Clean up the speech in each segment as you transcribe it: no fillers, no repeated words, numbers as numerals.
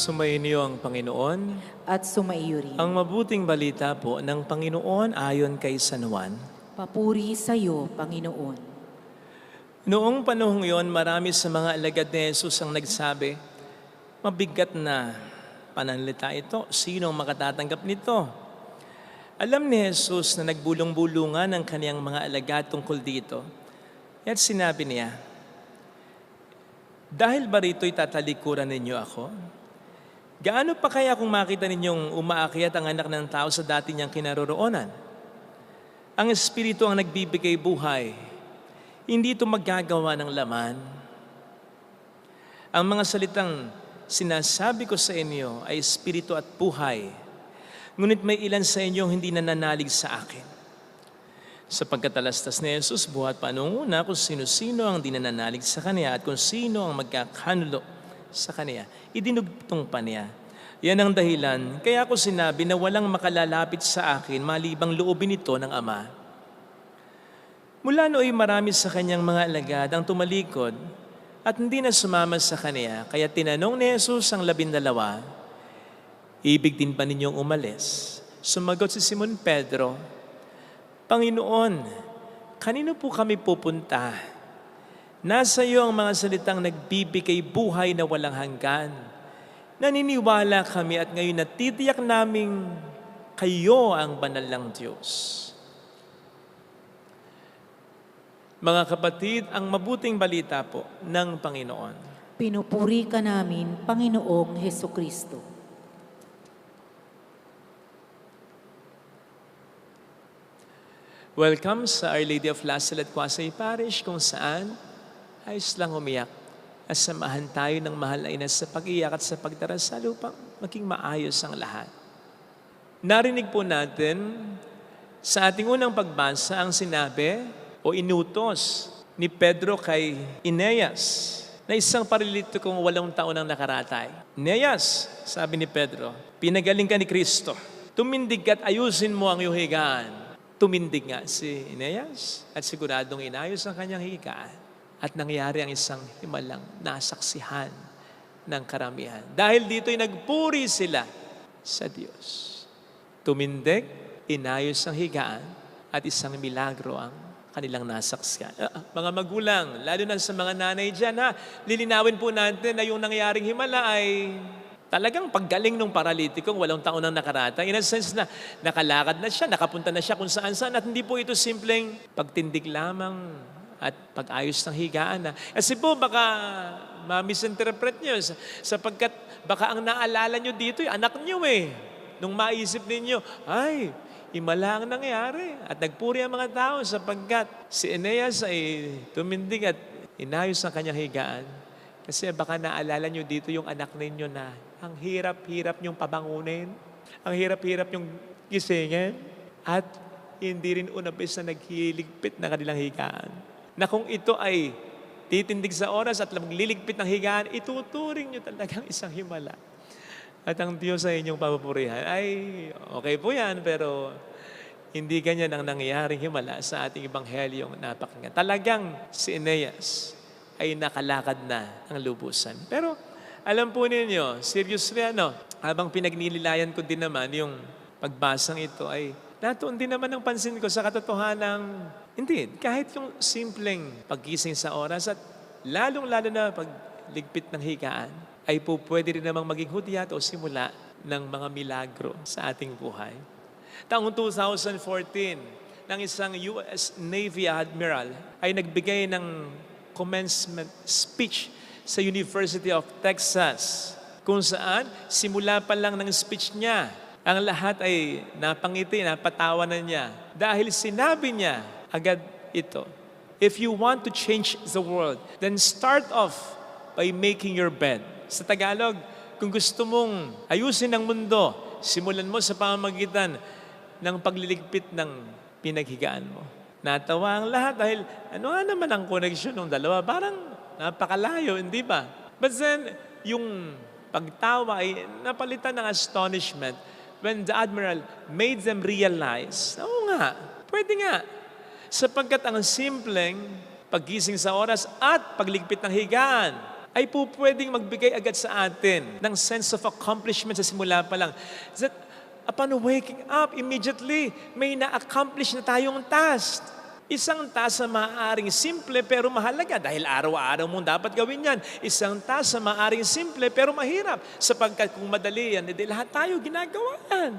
Sumainyo ang Panginoon. At sumaiyo rin. Ang mabuting balita po ng Panginoon ayon kay San Juan. Papuri sa iyo, Panginoon. Noong panahong yon, marami sa mga alagad ni Jesus ang nagsabi, mabigat na pananalita ito. Sino ang makatatanggap nito? Alam ni Jesus na nagbulong-bulungan ang kaniyang mga alagad tungkol dito. At sinabi niya, dahil ba rito'y tatalikuran ninyo ako? Gaano pa kaya kung makita ninyong umaakyat ang anak ng tao sa dati niyang kinaroroonan? Ang Espiritu ang nagbibigay buhay. Hindi ito maggagawa ng laman. Ang mga salitang sinasabi ko sa inyo ay Espiritu at buhay. Ngunit may ilan sa inyong hindi nananalig sa akin. Sapagkat talastas ni Jesus, buhat panunguna kung sino-sino ang di nananalig sa Kanya at kung sino ang magkakanulo sa Kanya. Idinugtong pa niya. Yan ang dahilan. Kaya ako sinabi na walang makalalapit sa akin malibang loobin ito ng Ama. Mula nooy marami sa Kanyang mga alagad ang tumalikod at hindi na sumama sa Kanya. Kaya tinanong ni Jesus ang 12, ibig din ba ninyong umalis? Sumagot si Simon Pedro, Panginoon, kanino po kami pupunta? Nasa iyo ang mga salitang nagbibigay buhay na walang hanggan. Naniniwala kami at ngayon natitiyak naming kayo ang banal ng Diyos. Mga kapatid, ang mabuting balita po ng Panginoon. Pinupuri ka namin, Panginoong Hesukristo. Welcome sa Our Lady of Lasalette Quasay Parish kung saan ayos lang umiyak at samahan tayo ng mahal na ina sa pag-iyak at sa pagdarasal upang maging maayos ang lahat. Narinig po natin sa ating unang pagbasa ang sinabi o inutos ni Pedro kay Eneas na isang paralitikong 8 taon ang nakaratay. Eneas, sabi ni Pedro, pinagaling ka ni Kristo. Tumindig at ayusin mo ang iyong higaan. Tumindig nga si Eneas at siguradong inayos ang kanyang higaan. At nangyari ang isang himalang nasaksihan ng karamihan. Dahil dito'y nagpuri sila sa Diyos. Tumindig, inayos ang higaan, at isang milagro ang kanilang nasaksihan. Mga magulang, lalo na sa mga nanay dyan, lilinawin po natin na yung nangyaring himala ay talagang paggaling ng paralitikong 8 taon ang nakarata. In a sense na nakalakad na siya, nakapunta na siya kung saan-saan. At hindi po ito simpleng pagtindig lamang at pag-ayos ng higaan na. Kasi po baka ma-misinterpret nyo sapagkat baka ang naalala nyo dito anak nyo Nung maisip ninyo, ay, himala ang nangyari. At nagpuri ang mga tao sapagkat si Eneas ay tumindig at inayos ang kanyang higaan. Kasi baka naalala nyo dito yung anak ninyo na ang hirap-hirap nyong pabangunin, ang hirap-hirap nyong gisingin, at hindi rin unabis na naghiligpit na kanilang higaan. Na kung ito ay titindig sa oras at magliligpit ng higaan, ituturing nyo talagang isang himala. At ang Diyos sa inyong papupurihan, ay okay po yan, pero hindi ganyan ang nangyayaring himala sa ating Ebanghelyong napakinggan. Talagang si Eneas ay nakalakad na ang lubusan. Pero alam po ninyo, seriously habang pinagnililayan ko din naman yung pagbasang ito ay natuon din naman ang pansin ko sa katotohanang, hindi, kahit yung simpleng paggising sa oras at lalong-lalo na pagligpit ng higaan, ay po pwede rin namang maging hudyat o simula ng mga milagro sa ating buhay. Taong 2014, ng isang US Navy Admiral ay nagbigay ng commencement speech sa University of Texas, kung saan simula pa lang ng speech niya, ang lahat ay napangiti, napatawa na niya. Dahil sinabi niya agad ito, if you want to change the world, then start off by making your bed. Sa Tagalog, kung gusto mong ayusin ang mundo, simulan mo sa pamamagitan ng pagliligpit ng pinaghigaan mo. Natawa ang lahat dahil ano nga naman ang koneksyon ng dalawa? Parang napakalayo, hindi ba? But then, yung pagtawa ay napalitan ng astonishment when the Admiral made them realize, oo nga, pwede nga. Sapagkat ang simpleng paggising sa oras at pagligpit ng higaan ay po pwedeng magbigay agad sa atin ng sense of accomplishment sa simula pa lang. That upon waking up, immediately, may na-accomplish na tayong task. Isang task na maaaring simple pero mahalaga dahil araw-araw mong dapat gawin yan. Isang task na maaaring simple pero mahirap sapagkat kung madali yan, hindi lahat tayo ginagawa yan.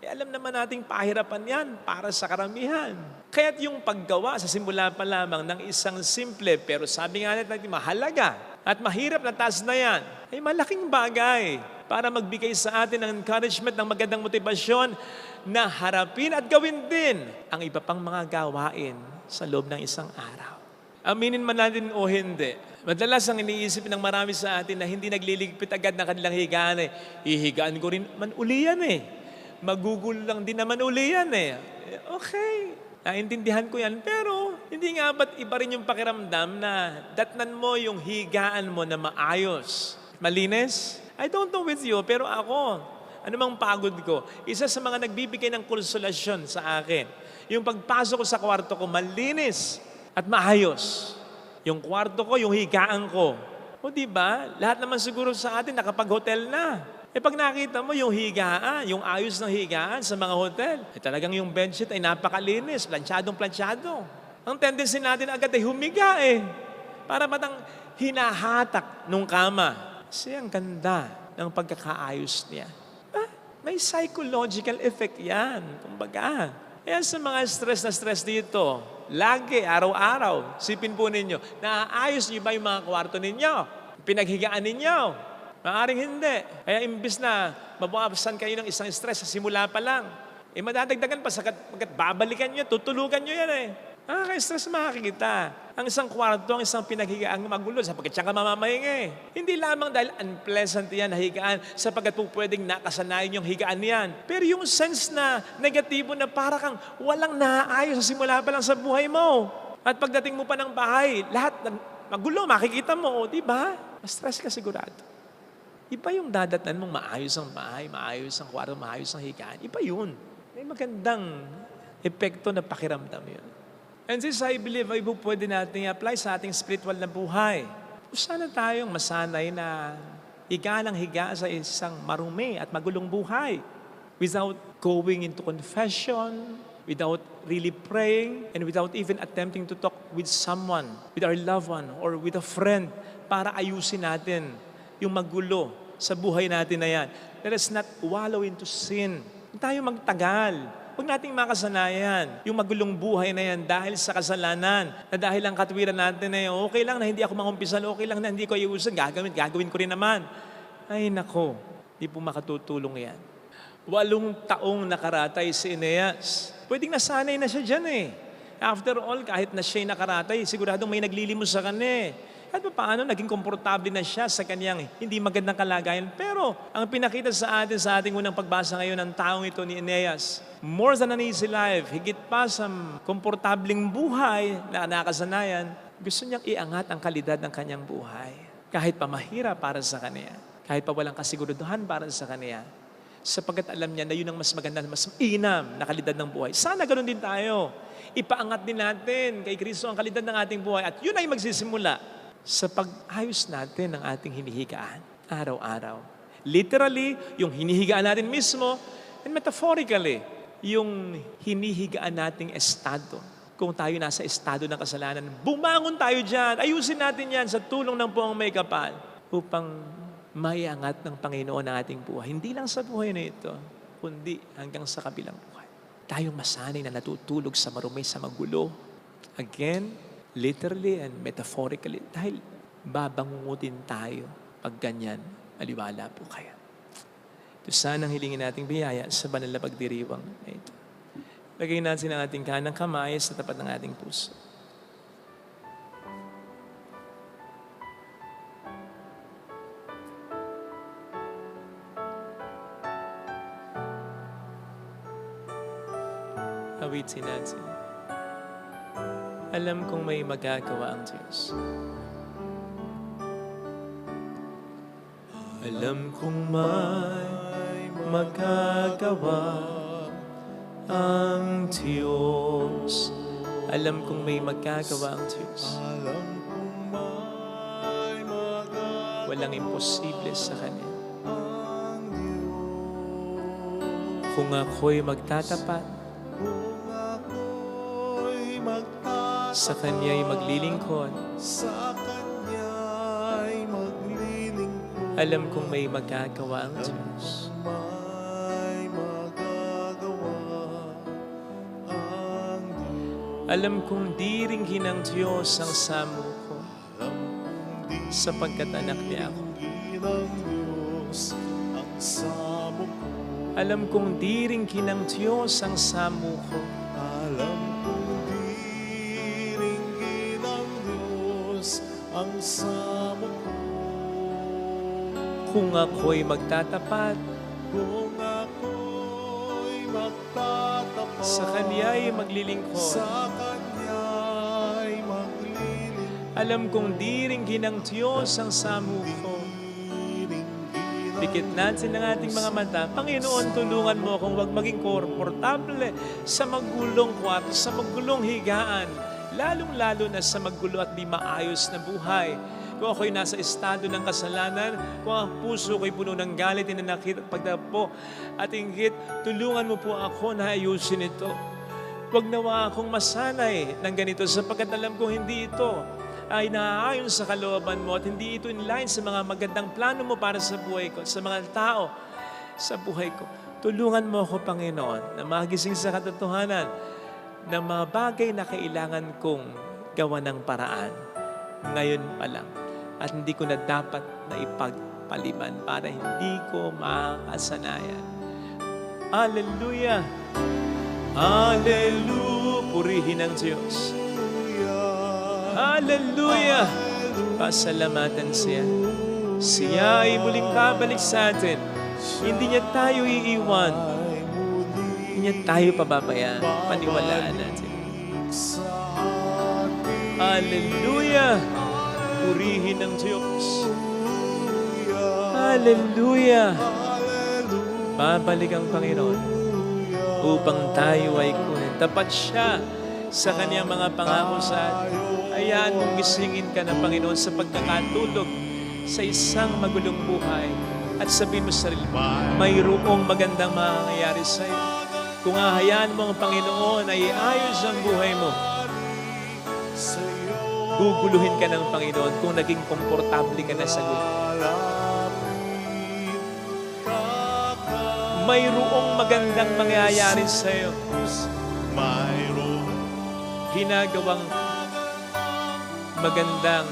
Alam naman nating pahirapan yan para sa karamihan. Kaya't yung paggawa sa simula pa lamang ng isang simple pero sabi nga natin mahalaga at mahirap na task na yan ay malaking bagay para magbigay sa atin ng encouragement ng magandang motibasyon na harapin at gawin din ang iba pang mga gawain sa loob ng isang araw. Aminin man natin o hindi, madalas ang iniisip ng marami sa atin na hindi nagliligpit agad ng kanilang higaan eh, hihigaan ko rin man uli yan eh. Magugulo lang din naman uli yan eh. Okay, naintindihan ko yan. Pero hindi nga ba't iba rin yung pakiramdam na datnan mo yung higaan mo na maayos? Malinis? I don't know with you, pero ako, anumang pagod ko, isa sa mga nagbibigay ng konsolasyon sa akin, yung pagpasok ko sa kwarto ko, malinis at maayos. Yung kwarto ko, yung higaan ko. O diba, lahat naman siguro sa atin nakapag-hotel na. Pag nakita mo yung higaan, yung ayos ng higaan sa mga hotel, talagang yung bedsheet ay napakalinis, plansyadong-plansyado. Ang tendency natin agad ay humiga eh. Para batang hinahatak nung kama. Kasi ang ganda ng pagkakaayos niya. May psychological effect yan. Kumbaga. Kaya sa mga stress dito, lagi, araw-araw, sipin po ninyo, naaayos niyo ba yung mga kwarto ninyo? Pinaghigaan ninyo? Maaring hindi. Kaya imbis na mabawasan kayo ng isang stress sa simula pa lang, madadagdagan pa sagat babalikan nyo, tutulugan nyo yan eh. Nakaka-stress makakita. Ang isang kwarto, ang isang pinaghigaan magulo sapagkat siya ka mamamahingi. Hindi lamang dahil unpleasant yan na higaan sapagkat po pwedeng nakasanayan yung higaan yan. Pero yung sense na negatibo na para kang walang naayos sa simula pa lang sa buhay mo. At pagdating mo pa ng bahay, lahat magulo, makikita mo, di ba? Stress ka sigurado. Iba yung dadatnan mong maayos ang bahay, maayos ang kwarto, maayos ang higaan. Iba yun. May magandang epekto na pakiramdam yun. And this, I believe, ay pwede natin i-apply sa ating spiritual na buhay. Sana tayong masanay na higa ng higa sa isang marumi at magulong buhay without going into confession, without really praying, and without even attempting to talk with someone, with our loved one, or with a friend para ayusin natin yung magulo sa buhay natin na yan. Let us not wallow into sin. Huwag tayo magtagal. Huwag nating makasanayan yung magulong buhay na yan dahil sa kasalanan, na dahil ang katwiran natin na yun, okay lang na hindi ako mangumpisan, okay lang na hindi ko iusan, gagawin ko rin naman. Ay nako, di po makatutulong yan. 8 taong nakaratay si Eneas. Pwedeng nasanay na siya dyan eh. After all, kahit na siya'y nakaratay, siguradong may naglilimos sa kanya eh. At paano, naging komportable na siya sa kanyang hindi magandang kalagayan. Pero ang pinakita sa atin sa ating unang pagbasa ngayon ng taong ito ni Eneas, more than an easy life, higit pa sa komportabling buhay na nakasanayan, gusto niyang iangat ang kalidad ng kanyang buhay. Kahit pa mahirap para sa kanya, kahit pa walang kasiguruduhan para sa kanya, sapagkat alam niya na yun ang mas maganda, mas inam na kalidad ng buhay. Sana ganoon din tayo. Ipaangat din natin kay Kristo ang kalidad ng ating buhay at yun ay magsisimula sa pag-ayos natin ng ating hinihigaan araw-araw. Literally, yung hinihigaan natin mismo, and metaphorically, yung hinihigaan nating estado. Kung tayo nasa estado ng kasalanan, bumangon tayo dyan, ayusin natin yan sa tulong ng Poong May Kapal upang maiangat ng Panginoon ang ating buhay. Hindi lang sa buhay na ito, kundi hanggang sa kabilang buhay. Tayong masanay na natutulog sa marumi, sa magulo. Again, literally and metaphorically, dahil babangungutin tayo pag ganyan, maliwala po kayo. Ito sanang hilingin nating biyaya sa banal na pagdiriwang na ito. Lagay natin ang ating kanang kamay sa tapat ng ating puso. Awitin natin. Alam kong may magagawa ang Diyos. Alam kong may magagawa ang Diyos. Alam kong may magagawa ang Diyos. Alam kong may magagawa Walang imposible sa Kanya. Kung ako'y magtatapat, sa Kanya'y maglilingkod, alam kong may magagawa ang Diyos. Alam kong di ringin ng Diyos ang samo ko, sapagkat anak niya ako. Alam kong di ringin ng Diyos ang samo ko. Alam kong di ringin ng Diyos ang samo ko. Kung ako'y magtatapat, Kung ako'y magtatapat, sa Kanya'y maglilingkod, sa Kanya'y maglilingkod. alam kong di ringin ng Diyos ang samo ko. Dikit natin ang ating mga mata. Panginoon, tulungan mo akong huwag maging komportable sa magulong kwarto, sa magulong higaan, lalong-lalo na sa magulo at di maayos na buhay. Kung ako'y nasa estado ng kasalanan, kung ang puso ko'y puno ng galit, inanakit at pagdapo at inggit, tulungan mo po ako na ayusin ito. Huwag nawa akong masanay ng ganito sapagkat alam ko hindi ito ay naaayon sa kalooban mo at hindi ito in line sa mga magandang plano mo para sa buhay ko, sa mga tao sa buhay ko. Tulungan mo ako, Panginoon, na magising sa katotohanan ng mga bagay na kailangan kong gawa ng paraan ngayon pa lang. At hindi ko na dapat na ipagpaliban para hindi ko makasanayan. Hallelujah! Hallelujah! Purihin ang Diyos. Hallelujah! Pasalamatan siya. Siya ay muling babalik sa atin. Hindi niya tayo iiwan. Hindi niya tayo pababayaan. Paniwalaan natin. Hallelujah! Purihin ang Diyos. Hallelujah! Babalik ang Panginoon upang tayo ay kunin. Tapat siya sa Kanyang mga pangako sa atin. Hayaan mong gisingin ka ng Panginoon sa pagkakatulog sa isang magulong buhay at sabihin mo sa sarili mo, mayroong magandang mangyayari sa iyo. Kung hahayaan mo ang Panginoon ay iayos ang buhay mo, guguluhin ka ng Panginoon kung naging komportable ka na sa gulo. Mayroong magandang mangyayari sa iyo. Ginagawang magandang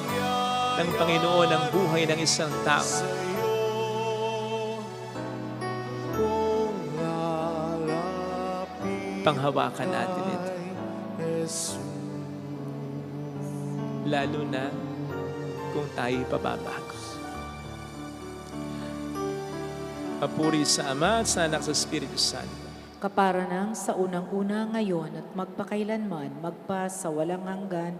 ng Panginoon ang buhay ng isang tao. Panghawakan natin ito. Lalo na kung tayo pababago. Papuri sa Ama at sa Anak sa Espiritu Santo. Kapara ng sa unang-una ngayon at magpakailanman, magpa sa walang hanggan.